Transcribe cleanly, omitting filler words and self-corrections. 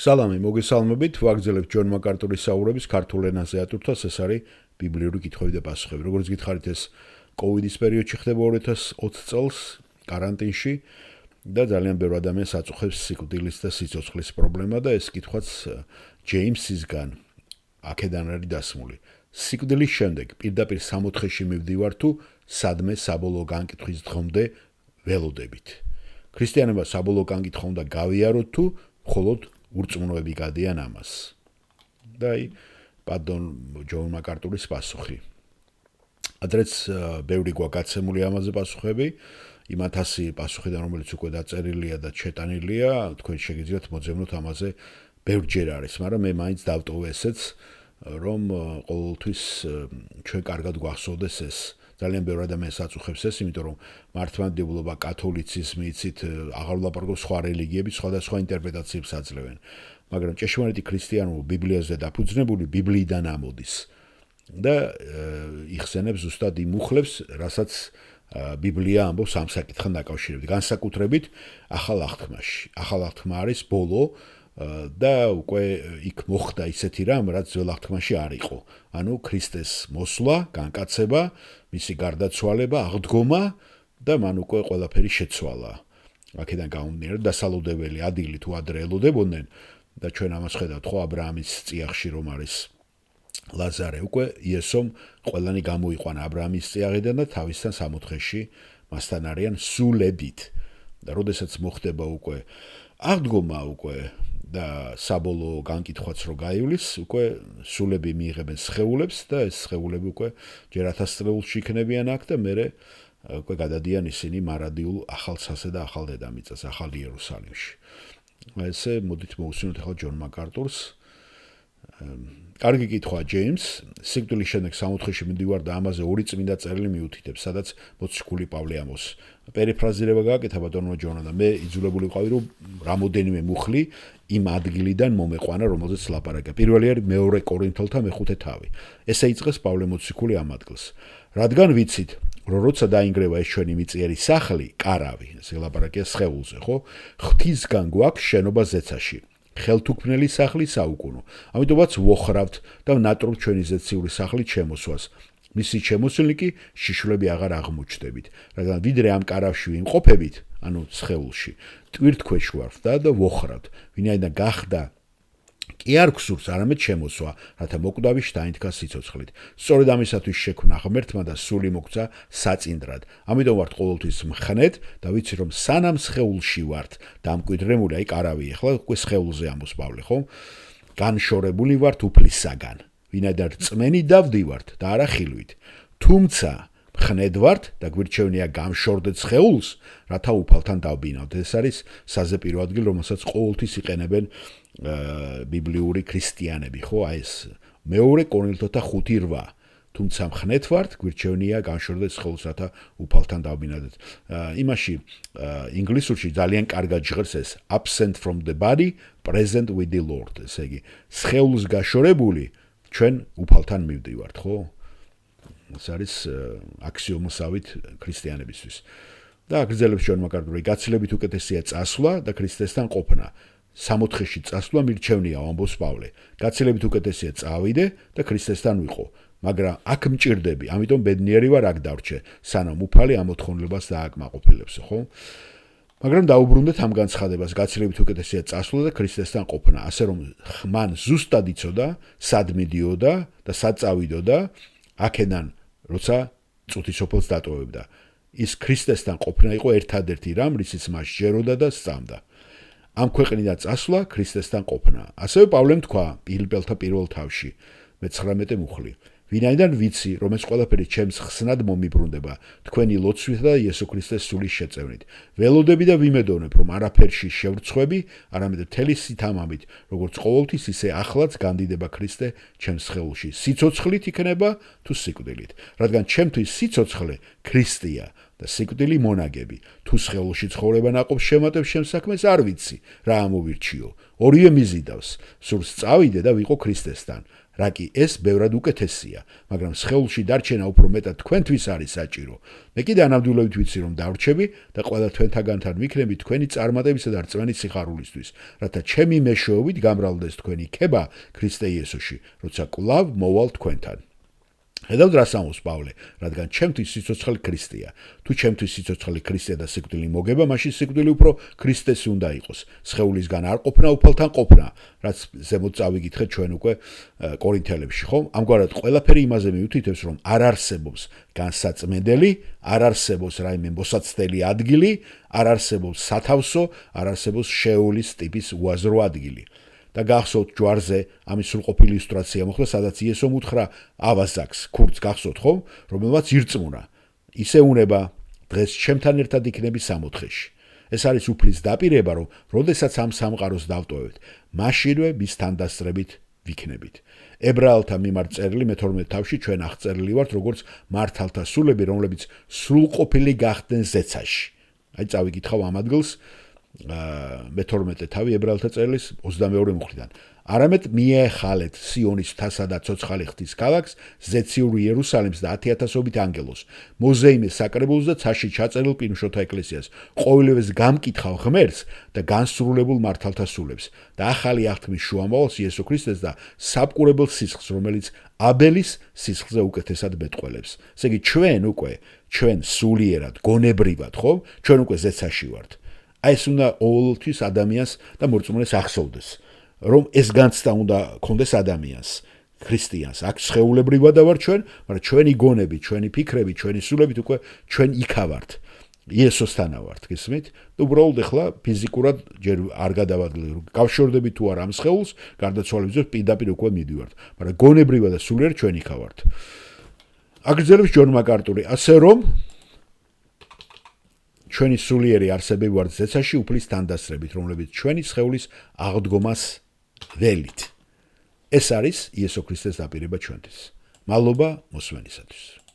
სალამი, მოგესალმებით, ვაგრძელებთ ჯონ მაკარტურის საუბრების ქართულ ენაზე ატვირთვას, ეს არის ბიბლიური კითხვები და პასუხები. როგორც გითხარით, ეს კოვიდის პერიოდში ხდება 2020 წელს, კარანტინში და ძალიან ბევრი ადამიანს აწუხებს სიკვდილის და სიცოცხლის პრობლემა და ეს კითხვაც ჯეიმსისგან აქედან არის დასმული. სიკვდილის შემდეგ პირდაპირ სამოთხეში მივდივარ თუ სადმე საბოლოო განკითხვის დღემდე ველოდებით. ქრისტიანობა საბოლოო განკითხვა უნდა გავიაროთ თუ მხოლოდ ურწმუნოები გადიან ამას. და პადონ ჯონ მაკარტურის პასუხი. ადრეც ბევრი გვაგაცემული ამაზე პასუხები, იმ 1000 პასუხიდან რომელიც უკვე დაწერილია და ჩეტანილია, თქვენ შეგიძლიათ მოძებნოთ ამაზე ბევრჯერ არის, მაგრამ მე მაინც დავტოვე ესეც, რომ ყოველთვის ჩვენ კარგად გვახსოვდეს ეს. ძალიან ბევრი ადამიანს აწუხებს ეს, იმიტომ რომ მართლმადიდებლობა, კათოლიციზმი, იცით, აღარ ვლაპარაკობ სხვა რელიგიები, სხვადასხვა ინტერპრეტაციებს აძლევენ. მაგრამ ჭეშმარიტი ქრისტიანობა ბიბლიაზე დაფუძნებული ბიბლიიდან ამოდის. და იხსენებს ზუსტად იმ მუხლებს, რასაც ბიბლია ამბობს ამ საკითხთან დაკავშირებით. განსაკუთრებით ახალ აღთქმაში. ახალ აღთქმა არის ბოლო და უკვე იქ მოხდა ისეთი რამ, რაც ძველ აღთქმაში არ იყო. ანუ ქრისტეს მოსვლა, განკაცება, მისი გარდაცვალება, აღდგომა და მან უკვე ყველაფერი შეცვალა. აქედან გამომდინარე, დასალოდებელი ადილი თუ ადრე ელოდებოდნენ და ჩვენ ამას ხედავთ ხო ა ブラ ამის წიაღში რომ არის ლაზარე უკვე იესომ ყველანი გამოიყვანა ა ブラ ამის წიაღიდან და თავისთან სამოთხეში მასთან არიან სულებით. და როდესაც მოხდება უკვე აღდგომა უკვე და საბოლოო განკითხვაც რო გაივლის, უკვე სულები მიიღებენ სხეულებს და ეს სხეულები უკვე ჯერ 1000 წლეულში იქნებიან აქ და მერე უკვე გადადიან ისინი მარადიულ ახალ სასე და ახალ დედამიწას, ახალ იერუსალიმში. ესე მოდით მოვუსმინოთ ახლა ჯონ მაკარტურს. კარგი კითხვა ჯეიმს, სიკვდილის შემდეგ სამოთხეში მივდივარ და ამაზე ორი წმინდა წერილი მიუთითებს, სადაც მოციქული პავლე ამბობს. პერიფრაზირება გააკეთა ბატონო ჯონო და მე იძულებული ვიყავი რომ რამოდენიმე მუხლი იმ ადგილიდან მომეყვანა, რომელზეც ლაპარაკია. პირველი არის მეორე კორინთელთა მეხუთე თავი. ესე იწყეს პავლე მოციქული ამ ადგილს. რადგან ვიცით, რომ როცა დაინგრევა ეს ჩვენი მიწიერი სახლი, კარავი, ესე ლაპარაკია სხეულზე, ხო? ღვთისგან გვაქვს შენობა ზეცაში. ხელთუქმნელი სახლი საუკუნო. ამიტომაც ვოხრავთ და ვნატრობთ ჩვენი ზეციური სახლით შემოსვას. მისი შემოსვლილი კი შიშვლები აღარ აღმოჩნდებით. რადგან ვიდრე ამ კარავში ვიმყოფებით, ანუ სხეულში, ტვირთქვეშ ვართ და ვოხრავთ. ვინაიდან გახდა კი არ გსურს არამედ შემოსვა, რათა მოკვდავი შთაინთქა სიცოცხლით. სწორედ ამისათვის შექმნა ღმერთმა და სული მოგცა საწინდრად. ამიტომ ვართ ყოველთვის მხნედ და ვიცი რომ სანამ სხეულში ვართ და ამკვიდრებული, აი კარავი ახლა უკვე სხეულზე ამბობს პავლე, ხო? განშორებული ვართ უფლისაგან. ვინაიდან რწმენი დავდივართ და არა ხილვით. თუმცა მხნედ ვართ და გვირჩევნია გამშორდეთ სხეულს, რათა უფალთან დავბინავთ. ეს არის საზეპირო ადგილი, რომელსაც ყოველთვის იყენებენ ბიბლიური ქრისტიანები, ხო? აი ეს მეორე კორინთელთა 5:8. თუმცა მხნედ ვართ, გვირჩევნია გამშორდეთ სხეულს, რათა უფალთან დავბინავთ. იმაში ინგლისურში ძალიან კარგად ჟღერს ეს absent from the body, present with the Lord. ესე იგი, სხეულს გაშორებული ჩვენ უფალთან მივდივართ, ხო? ეს არის აქსიომოსავით ქრისტიანებისთვის. და აგრძელებს ჯონ მაკარტური, გაცილებით უკეთესია წასვლა და ქრისტესთან ყოფნა. სამოთხეში წასვლა მირჩევნია, ამბობს პავლე. გაცილებით უკეთესია წავიდე და ქრისტესთან ვიყო. მაგრამ აქ მჭირდები, ამიტომ ბედნიერი ვარ აქ დავრჩე, სანამ უფალი ამ მოთხოვნილებას დააკმაყოფილებს, ხო? მაგრამ დაუბრუნდეთ ამ განცხადებას, გაცილებით უკეთესია წასვლა და ქრისტესთან ყოფნა, ასე რომ მან ზუსტად იცოდა, სად მიდიოდა და სად წავიდოდა, აქედან როცა წუთისოფელს დატოვებდა. ის ქრისტესთან ყოფნა იყო ერთადერთი რამ, რისიც მას ჯეროდა და სწამდა. ამ ქვეყნიდან წასვლა ქრისტესთან ყოფნა. ასევე პავლემ თქვა ფილიპელთა პირველ თავში, მე-19 მუხლი. ვინაიდან ვიცი, რომ ეს ყველაფერი ჩემს ხსნად მომიბრუნდება, თქვენი ლოცვით და იესო ქრისტეს სულის შეწევნით. ველოდები და ვიმედოვნებ, რომ არაფერში შევრცხვები, არამედ მთელი სითამამით, როგორც ყოველთვის, ისე ახლაც განდიდება ქრისტე ჩემს სხეულში. სიცოცხლით იქნება თუ სიკვდილით. რადგან ჩემთვის სიცოცხლე ქრისტეა და სიკვდილი მონაგები. თუ სხეულში ცხოვრება ნაყოფს შემატებს ჩემს საქმეს, არ ვიცი, რა ამოვირჩიო. ორივე მიზიდავს. სურს წავიდე და ვიყო ქრისტესთან. რა კი ეს ბევრად უკეთესია, მაგრამ სხეულში დარჩენა უფრო მეტად თქვენთვის არის საჭირო. მე კიდე ანამდვილებით ვიცი, რომ დავრჩები და ყველა თქვენთაგანთან ვიქნები თქვენი წარმატებისა და რწმენის სიხარულისთვის, რათა ჩემი მეშვეობით გამრავლდეს თქვენი ქება ქრისტე იესოში, როცა კვლავ მოვალ თქვენთან. ხედავთ რას ამბობს პავლე, რადგან ჩემთვის სიცოცხლე ქრისტეა. თუ ჩემთვის სიცოცხლე ქრისტეა და სიკვდილი მოგება, მაშინ სიკვდილი უფრო ქრისტეს უნდა იყოს. სხეულისგან არ ყოფნა, უფალთან ყოფნა, რაც ზემოთ წავიკითხეთ ჩვენ უკვე კორინთელებში, ხო? ამგვარად ყველაფერი იმაზე მიუთითებს, რომ არ არსებობს განსაწმენდელი, არ არსებობს რაიმე მოსაცდელი ადგილი, არ არსებობს სათავსო, არ არსებობს შეეულის ტიპის უაზრო ადგილი. და გახსოვთ ჯვარზე ამის სრულყოფილი ილუსტრაცია მოხდა, სადაც იესომ უთხრა ავაზაკს, ქურდს გახსოვთ ხომ, რომელმაც ირწმუნა. ისე უნება დღეს ჩემთან ერთად იქნები სამოთხეში. ეს არის უფლის დაპირება, რომ როდესაც ამ სამყაროს დავტოვებთ, მაშინვე მის თანდასწრებით ვიქნებით. ებრაელთა მიმართ წერილი მე-12 თავში ჩვენ აღწერილი ვართ, როგორც მართალთა სულები, რომლებიც სრულყოფილი გახდნენ ზეცაში. აი წავიკითხავ ამ ადგილს მე-12 თავი ებრაელთა წერილის 22 მუხლიდან. არამედ მიეახალეთ სიონის მთასა და ცოცხალი ღვთის ქალაქს, ზეციურ იერუსალიმს და 10,000-ობით ანგელოს, მოზეიმეს საკრებულოს და ცაში ჩაწერილ პირმშოთა ეკლესიას, ყოველივეს გამკითხავ ღმერთს და განსრულებულ მართალთა სულებს და ახალი აღთქმის შუამავალს იესო ქრისტეს და საბკურებელ სისხლს, რომელიც აბელის სისხლზე უკეთესად მეტყველებს. ესე იგი ჩვენ სულიერად, გონებრივად, ხო? ჩვენ უკვე ზეცაში ვართ. აი ეს უნდა ყოველთვის ადამიანს და მორწმუნეს ახსოვდეს, რომ ეს განცდა უნდა ქონდეს ადამიანს, ქრისტიანს. აქ სხეულებრივად ვარ ჩვენ, მაგრამ ჩვენი გონები, ჩვენი ფიქრები, ჩვენი სულებით უკვე ჩვენ იქა ვართ. იესოსთანა ვართ, გესმით? და უბრალოდ ახლა ფიზიკურად ჯერ არ გადავადლე, გავშორდები თუ არა ამ სხეულს, გარდაცვალების პირდაპირ უკვე მიდივართ, მაგრამ გონებრივად და სულიერ ჩვენ იქა ვართ. აგრძელებს ჯონ მაკარტური, ასე რომ ჩვენი სულიერი არსებები ვართ ზეცაში უფლის თანდასწრებით, რომლებიც ჩვენი სხეულის აღდგომას ველით. ეს არის იესო ქრისტეს დაპირება ჩვენთვის. მადლობა მოსვენისათვის.